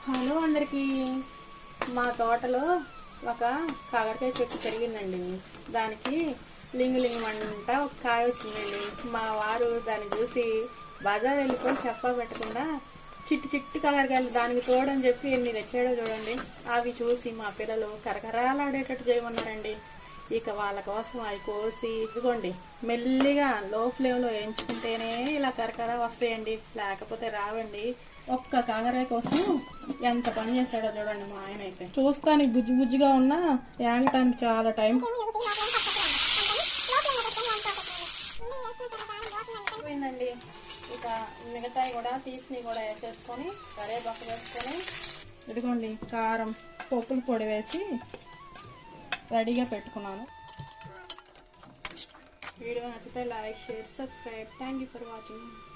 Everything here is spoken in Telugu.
హలో అందరికీ. మా తోటలో ఒక కాకరకాయ చెట్టు పెరిగిందండి. దానికి లింగు లింగమంట ఒక కాయ వచ్చిందండి. మా వారు దాన్ని చూసి బజార్ వెళ్ళిపోయి చెప్పా పెట్టకుండా చిట్టి చిట్టి కాకరకాయలు దానికి తోడని చెప్పి ఎన్ని తెచ్చాడో చూడండి. అవి చూసి మా పిల్లలు కరకరాలాడేటట్టు చేయమన్నారండి. ఇక వాళ్ళ కోసం అవి కోసి ఇదిగోండి మెల్లిగా లో ఫ్లేమ్లో వేయించుకుంటేనే ఇలా కరకర వస్తాయండి, లేకపోతే రావండి. ఒక్క కాకరాయ కోసం ఎంత పని చేశాడో చూడండి మా ఆయన అయితే. చూస్తానికి బుజ్జి బుజ్జిగా ఉన్నా ఏగటానికి చాలా టైం పోయిందండి. ఇక మిగతాయి కూడా తీసి కూడా వేసేసుకొని కరేపాకు వేసుకొని ఇదిగోండి కారం పప్పుల పొడి వేసి రెడీగా పెట్టుకున్నాను. వీడియో నచ్చితే like, share, subscribe. Thank you for watching.